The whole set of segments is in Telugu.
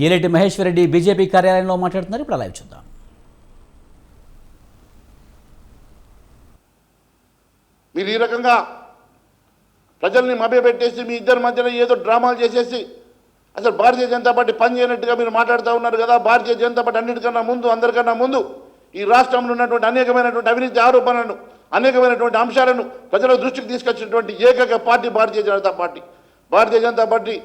ఏలేటి మహేశ్వర్ రెడ్డి బీజేపీ కార్యాలయంలో మాట్లాడుతున్నారు. ఇప్పుడు లైవ్ చూద్దాం. మీరు ఈ రకంగా ప్రజల్ని మభ్యపెట్టేసి మీ ఇద్దరి మధ్యలో ఏదో డ్రామాలు చేసేసి అసలు భారతీయ జనతా పార్టీ పని చేయనట్టుగా మీరు మాట్లాడుతూ ఉన్నారు కదా. భారతీయ జనతా పార్టీ అన్నిటికన్నా ముందు, అందరికన్నా ముందు ఈ రాష్ట్రంలో ఉన్నటువంటి అనేకమైనటువంటి అవినీతి ఆరోపణలను, అనేకమైనటువంటి అంశాలను ప్రజల దృష్టికి తీసుకొచ్చినటువంటి ఏకైక party Bharatiya Janata party. Bharatiya Janata party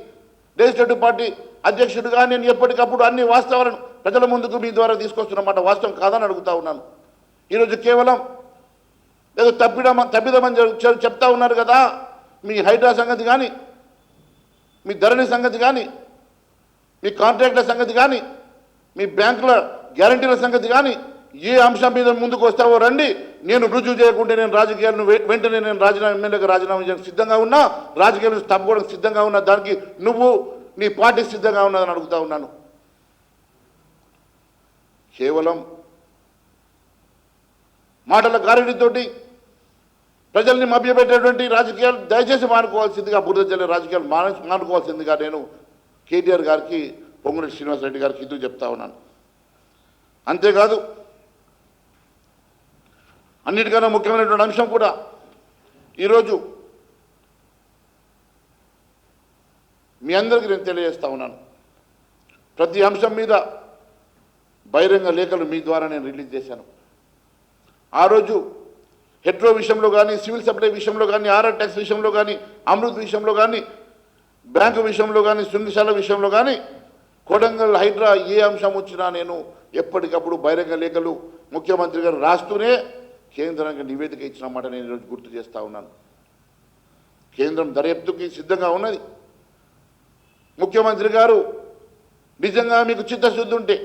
legislative party అధ్యక్షుడిగా నేను ఎప్పటికప్పుడు అన్ని వాస్తవాలను ప్రజల ముందుకు మీ ద్వారా తీసుకొస్తున్నమాట వాస్తవం కాదని అడుగుతా ఉన్నాను. ఈరోజు కేవలం ఏదో తప్పిదమని చెప్తా ఉన్నారు కదా. మీ హైడ్రా సంగతి కానీ, మీ ధరణి సంగతి కానీ, మీ కాంట్రాక్ట్ల సంగతి కానీ, మీ బ్యాంకుల గ్యారంటీల సంగతి కానీ, ఏ అంశం మీద ముందుకు వస్తావో రండి. నేను రుజువు చేయకుంటే నేను రాజకీయాలను వెంటనే నేను ఎమ్మెల్యేగా రాజీనామా చేయడానికి సిద్ధంగా ఉన్నా, రాజకీయాలను తప్పుకోవడానికి సిద్ధంగా ఉన్నా, దానికి నువ్వు నీ పార్టీ సిద్ధంగా ఉన్నదని అడుగుతా ఉన్నాను. కేవలం మాటల గారడీతోటి ప్రజల్ని మభ్యపెట్టేటువంటి రాజకీయాలు దయచేసి మానుకోవాల్సిందిగా, బురద జల్లే రాజకీయాలు మానుకోవాల్సిందిగా నేను కేటీఆర్ గారికి, పొంగులేటి శ్రీనివాసరెడ్డి గారికి ఇది చెప్తా ఉన్నాను. అంతేకాదు, అన్నిటికన్నా ముఖ్యమైనటువంటి అంశం కూడా ఈరోజు మీ అందరికీ నేను తెలియజేస్తా ఉన్నాను. ప్రతి అంశం మీద బహిరంగ లేఖలు మీ ద్వారా నేను రిలీజ్ చేశాను. ఆ రోజు హెట్రో విషయంలో కానీ, సివిల్ సప్లై విషయంలో కానీ, ఆర్ఆర్ ట్యాక్స్ విషయంలో కానీ, అమృత్ విషయంలో కానీ, బ్యాంకు విషయంలో కానీ, సుందశాల విషయంలో కానీ, కొడంగల్ హైడ్రా ఏ అంశం వచ్చినా నేను ఎప్పటికప్పుడు బహిరంగ లేఖలు ముఖ్యమంత్రి గారు రాస్తూనే కేంద్రానికి నివేదిక ఇచ్చినమాట నేను ఈరోజు గుర్తు చేస్తూ ఉన్నాను. కేంద్రం దర్యాప్తుకి సిద్ధంగా ఉన్నది. ముఖ్యమంత్రి గారు నిజంగా మీకు చిత్తశుద్ధి ఉంటే,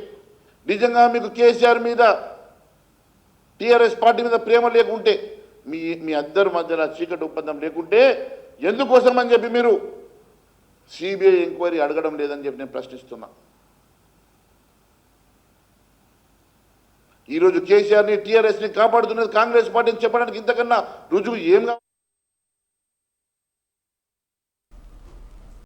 నిజంగా మీకు కేసీఆర్ మీద, టీఆర్ఎస్ పార్టీ మీద ప్రేమ లేకుంటే, మీ అందరి మధ్యన చీకటి ఒప్పందం లేకుంటే ఎందుకోసం అని చెప్పి మీరు సిబిఐ ఎంక్వైరీ అడగడం లేదని చెప్పి నేను ప్రశ్నిస్తున్నా. ఈరోజు కేసీఆర్ని, టీఆర్ఎస్ని కాపాడుతున్నది కాంగ్రెస్ పార్టీని చెప్పడానికి ఇంతకన్నా రుజువు ఏం